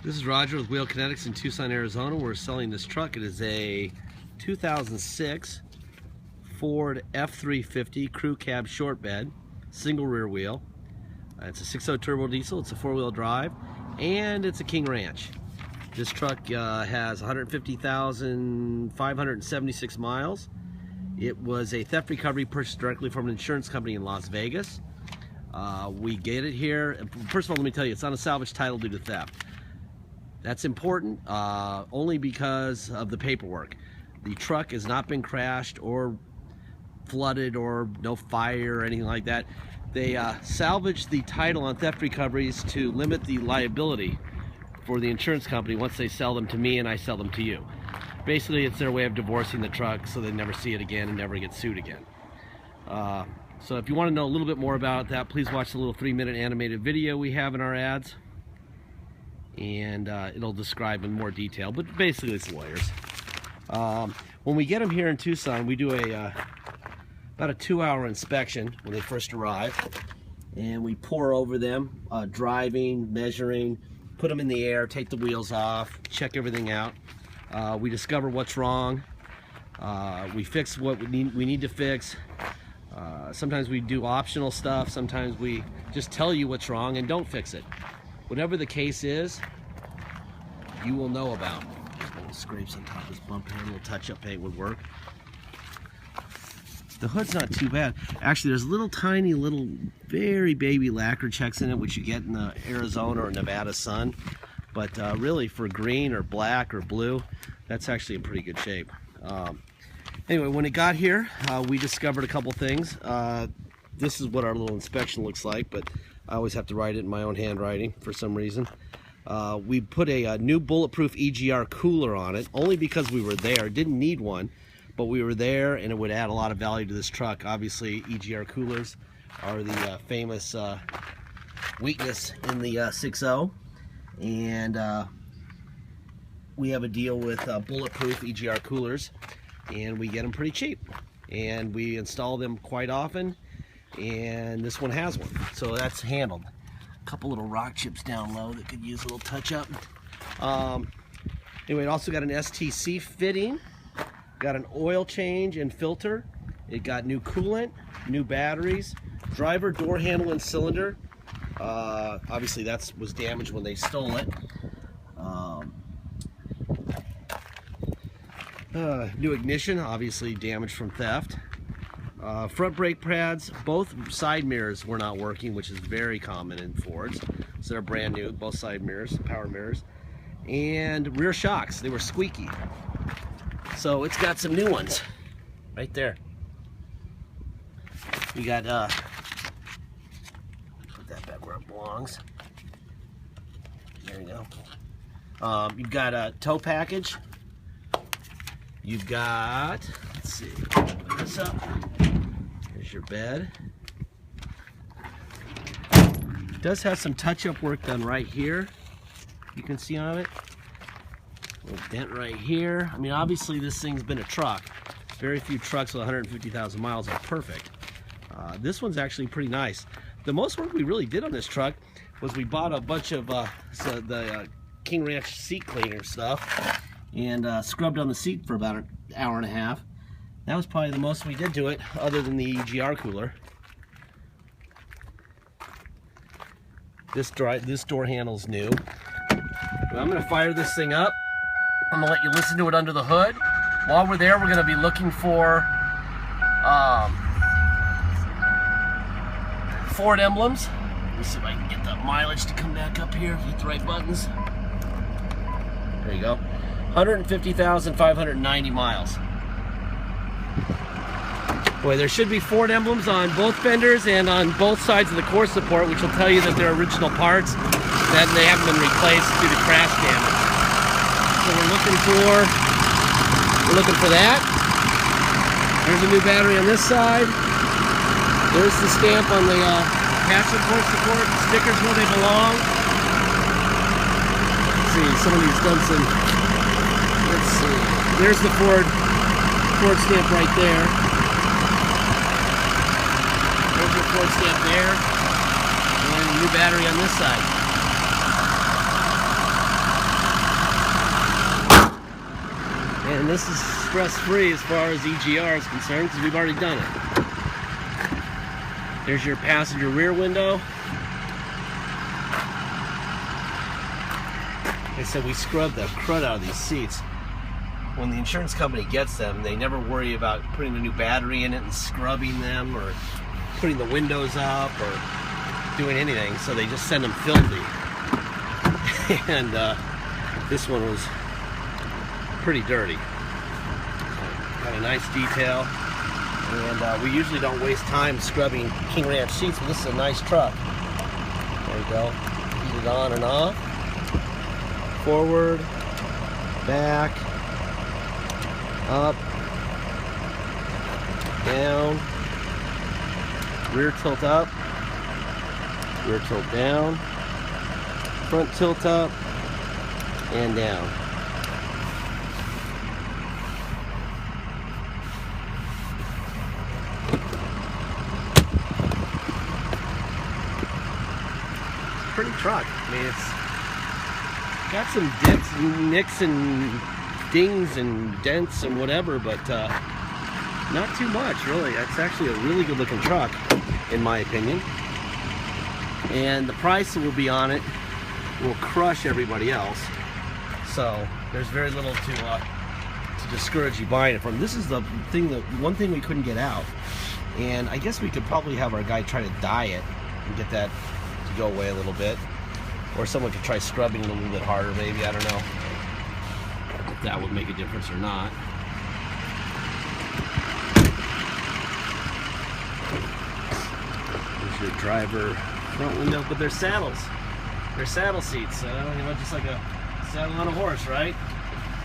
This is Roger with Kinetics in Tucson, Arizona. We're selling this truck. It is a 2006 Ford F350 crew cab short bed, single rear wheel. It's a 6.0 turbo diesel, it's a 4-wheel drive, and it's a King Ranch. This truck has 150,576 miles. It was a theft recovery purchased directly from an insurance company in Las Vegas. We get it here. First of all, let me tell you, it's on a salvage title due to theft. That's important only because of the paperwork. The truck has not been crashed or flooded or no fire or anything like that. They salvage the title on theft recoveries to limit the liability for the insurance company once they sell them to me and I sell them to you. Basically, it's their way of divorcing the truck so they never see it again and never get sued again. So if you want to know a little bit more about that, please watch the little 3-minute animated video we have in our ads. And it'll describe in more detail, but basically it's lawyers. When we get them here in Tucson, we do about a 2-hour inspection when they first arrive, and we pour over them, driving, measuring, put them in the air, take the wheels off, check everything out. We discover what's wrong. We fix what we need to fix. Sometimes we do optional stuff. Sometimes we just tell you what's wrong and don't fix it. Whatever the case is, you will know about. Little scrapes on top of this bump here, a little touch-up paint would work. The hood's not too bad. Actually, there's little tiny, very baby lacquer checks in it, which you get in the Arizona or Nevada sun. But really, for green or black or blue, that's actually in pretty good shape. Anyway, when it got here, we discovered a couple things. This is what our little inspection looks like, but I always have to write it in my own handwriting for some reason. We put a new bulletproof EGR cooler on it, only because we were there. Didn't need one, but we were there and it would add a lot of value to this truck. Obviously, EGR coolers are the famous weakness in the 6.0, and we have a deal with bulletproof EGR coolers, and we get them pretty cheap, and we install them quite often. And this one has one, so that's handled. A couple little rock chips down low that could use a little touch-up. Anyway, it also got an STC fitting, got an oil change and filter. It got new coolant, new batteries, driver door handle and cylinder. Obviously, that was damaged when they stole it. New ignition, obviously damaged from theft. Front brake pads, both side mirrors were not working, which is very common in Fords. So they're brand new, both side mirrors, power mirrors. And rear shocks, they were squeaky. So it's got some new ones right there. We got, put that back where it belongs. There you go. You've got a tow package. You've got, let's see, put this up. Here's your bed. It does have some touch-up work done right here. You can see on it. A little dent right here. I mean, obviously this thing's been a truck. Very few trucks with 150,000 miles are perfect. This one's actually pretty nice. The most work we really did on this truck was we bought a bunch of the King Ranch seat cleaner stuff and scrubbed on the seat for about an hour and a half. That was probably the most we did to it, other than the EGR cooler. This door handle's new. I'm going to fire this thing up. I'm going to let you listen to it under the hood. While we're there, we're going to be looking for Ford emblems. Let me see if I can get the mileage to come back up here. Hit the right buttons. There you go. 150,590 miles. Boy, there should be Ford emblems on both fenders and on both sides of the core support, which will tell you that they're original parts, that they haven't been replaced due to crash damage. So we're looking for that. There's a new battery on this side. There's the stamp on the passenger core support. The stickers where they belong. Let's see, somebody's done some. Let's see. There's the Ford stamp right there. There's your Ford stamp there. And a new battery on this side. And this is stress-free as far as EGR is concerned because we've already done it. There's your passenger rear window. Like I said, we scrubbed the crud out of these seats. When the insurance company gets them, they never worry about putting a new battery in it and scrubbing them or putting the windows up or doing anything, so they just send them filthy. And this one was pretty dirty. Got a nice detail, and we usually don't waste time scrubbing King Ranch seats, but this is a nice truck. There you go. Heat it on and off. Forward, back, up, down, rear tilt up, rear tilt down, front tilt up, and down. Pretty truck. I mean, it's got some dips and nicks and dings and dents and whatever, but not too much, really. It's actually a really good looking truck, in my opinion. And the price that will be on it will crush everybody else. So there's very little to discourage you buying it from. This is the thing, one thing we couldn't get out. And I guess we could probably have our guy try to dye it and get that to go away a little bit. Or someone could try scrubbing it a little bit harder, maybe. I don't know if that would make a difference or not. There's your driver front window, but they're saddles. They're saddle seats. You know, just like a saddle on a horse, right?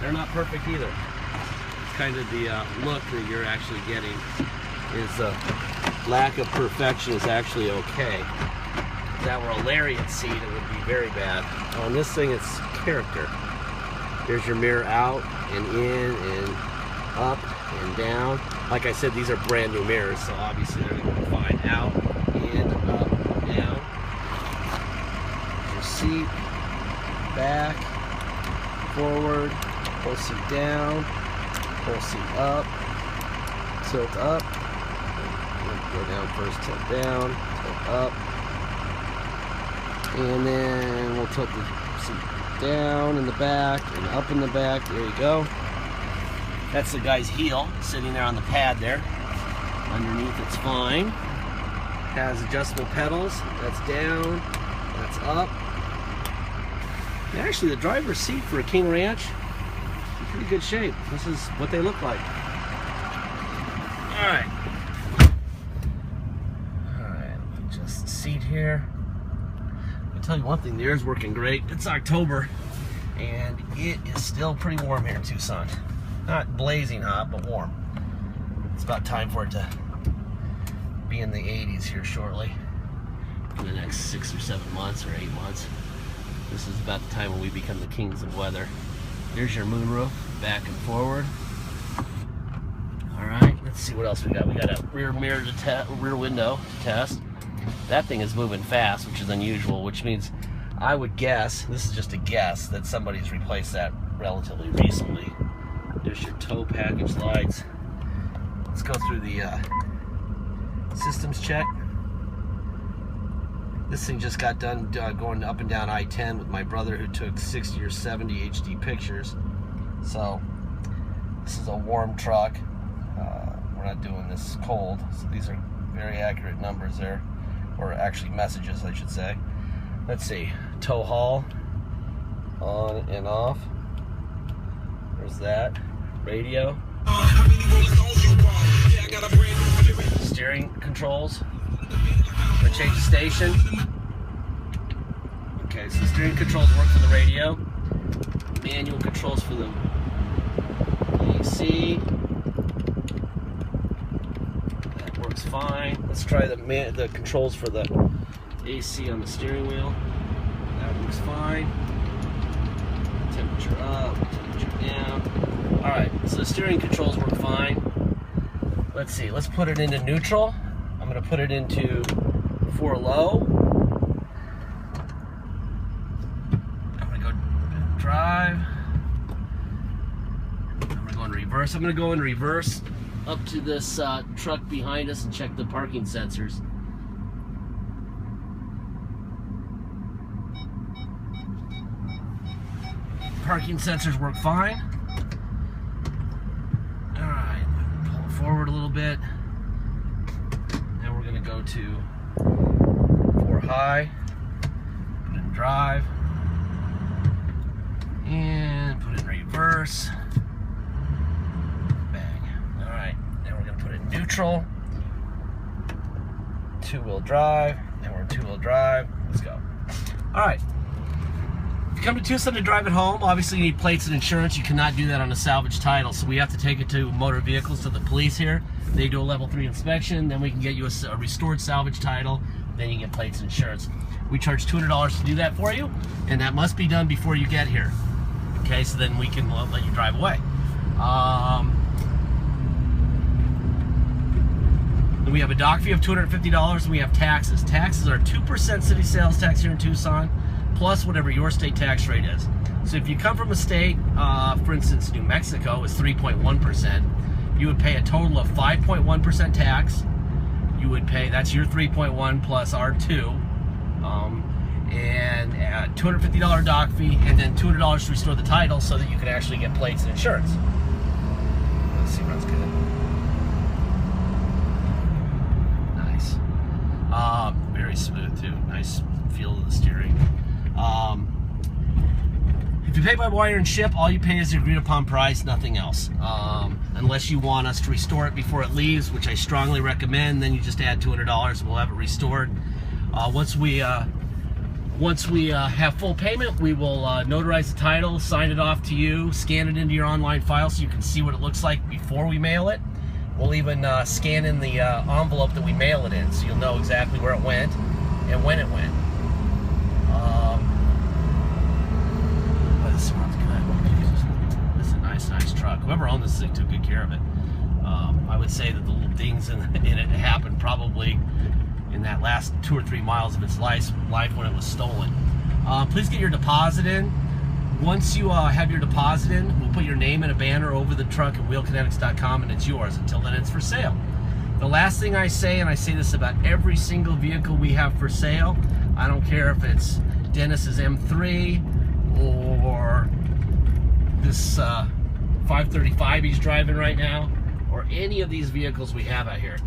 They're not perfect either. It's kind of the look that you're actually getting is lack of perfection is actually okay. If that were a lariat seat, it would be very bad. On this thing, it's character. There's your mirror out and in and up and down. Like I said, these are brand new mirrors, so obviously they're going to be fine. Out, in, up, down. Your seat, back, forward, pull seat down, pull seat up, tilt up. Go down first, tilt down, tilt up. And then we'll tilt the seat down in the back and up in the back. There you go. That's the guy's heel sitting there on the pad there. Underneath it's fine. Has adjustable pedals. That's down. That's up. And actually, the driver's seat for a King Ranch is in pretty good shape. This is what they look like. All right. Just the seat here. I'll tell you one thing, the air's working great. It's October, and it is still pretty warm here in Tucson. Not blazing hot, but warm. It's about time for it to be in the 80s here shortly. In the next 6 or 7 months or 8 months. This is about the time when we become the kings of weather. Here's your moonroof, back and forward. All right, let's see what else we got. We got a rear mirror rear window to test. That thing is moving fast, which is unusual, which means I would guess, this is just a guess, that somebody's replaced that relatively recently. There's your tow package lights. Let's go through the systems check. This thing just got done going up and down I-10 with my brother who took 60 or 70 HD pictures. So this is a warm truck. We're not doing this cold, so these are very accurate numbers there, or actually messages I should say. Let's see, tow haul on and off. There's that. Radio. Steering controls. I'm gonna change the station. Okay, so the steering controls work for the radio. Manual controls for the AC. That works fine. Let's try the controls for the AC on the steering wheel. That works fine. Temperature up, temperature down. Alright, so the steering controls work fine. Let's see, let's put it into neutral. I'm going to put it into for low. I'm going to go drive. I'm going to go reverse. I'm going to go in reverse up to this truck behind us and check the parking sensors. Parking sensors work fine. Alright, pull it forward a little bit. Now we're going to go to 4 high, put it in drive, and put it in reverse. Bang. Alright, now we're going to put it in neutral. 2-wheel drive. Now we're in 2-wheel drive. Let's go. Alright. If you come to Tucson to drive it home, obviously you need plates and insurance. You cannot do that on a salvage title, so we have to take it to motor vehicles, to the police here. They do a level 3 inspection, then we can get you a restored salvage title, then you get plates and insurance. We charge $200 to do that for you, and that must be done before you get here. Okay, so then we can let you drive away. Then we have a dock fee of $250, and we have taxes. Taxes are 2% city sales tax here in Tucson, plus whatever your state tax rate is. So if you come from a state, for instance, New Mexico is 3.1%, you would pay a total of 5.1% tax. You would pay, that's your 3.1 plus our 2, and a $250 dock fee, and then $200 to restore the title so that you can actually get plates and insurance. Let's see, runs good. Nice. Very smooth too. Nice feel of the steering. If you pay by wire and ship, all you pay is the agreed upon price, nothing else. Unless you want us to restore it before it leaves, which I strongly recommend, then you just add $200 and we'll have it restored. Once we have full payment, we will notarize the title, sign it off to you, scan it into your online file so you can see what it looks like before we mail it. We'll even scan in the envelope that we mail it in, so you'll know exactly where it went and when it went. But this one's good. This is a nice truck. Whoever owned this thing took good care of it. I would say that the little dings in it happened probably in that last 2 or 3 miles of its life when it was stolen. Please get your deposit in. Once you have your deposit in, we'll put your name in a banner over the truck at wheelkinetics.com, and it's yours. Until then, it's for sale. The last thing I say, and I say this about every single vehicle we have for sale, I don't care if it's Dennis's M3 or this 535 he's driving right now, or any of these vehicles we have out here,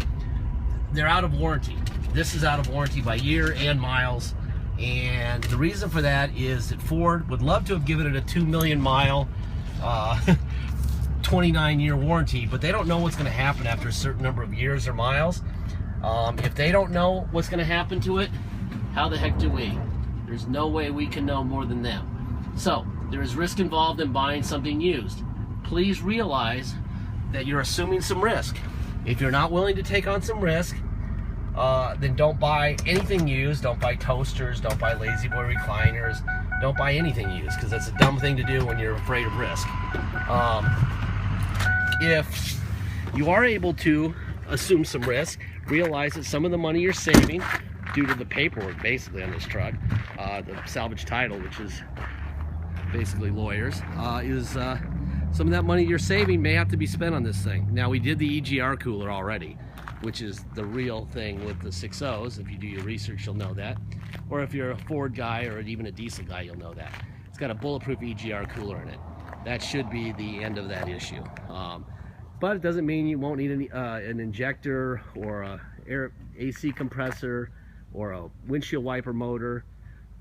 they're out of warranty. This is out of warranty by year and miles, and the reason for that is that Ford would love to have given it a 2 million mile 29-year warranty, but they don't know what's going to happen after a certain number of years or miles. If they don't know what's going to happen to it, how the heck do we? There's no way we can know more than them. So there is risk involved in buying something used. Please realize that you're assuming some risk. If you're not willing to take on some risk, then don't buy anything used. Don't buy toasters, don't buy lazy boy recliners, don't buy anything used, because that's a dumb thing to do when you're afraid of risk. If you are able to assume some risk, realize that some of the money you're saving due to the paperwork basically on this truck, the salvage title, which is basically lawyers, is some of that money you're saving may have to be spent on this thing. Now, we did the EGR cooler already, which is the real thing with the 6.0s. If you do your research, you'll know that. Or if you're a Ford guy or even a diesel guy, you'll know that. It's got a bulletproof EGR cooler in it. That should be the end of that issue. But it doesn't mean you won't need an injector or a AC compressor or a windshield wiper motor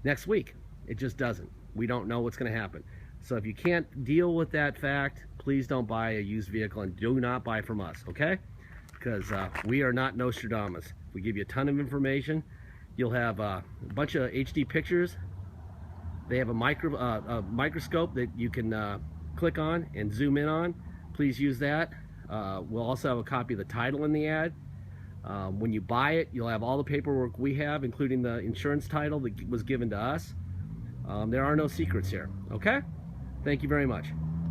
next week. It just doesn't. We don't know what's going to happen. So if you can't deal with that fact, please don't buy a used vehicle, and do not buy from us, okay? Because we are not Nostradamus. We give you a ton of information. You'll have a bunch of HD pictures. They have a microscope that you can click on and zoom in on. Please use that. We'll also have a copy of the title in the ad. When you buy it, you'll have all the paperwork we have, including the insurance title that was given to us. There are no secrets here, okay? Thank you very much.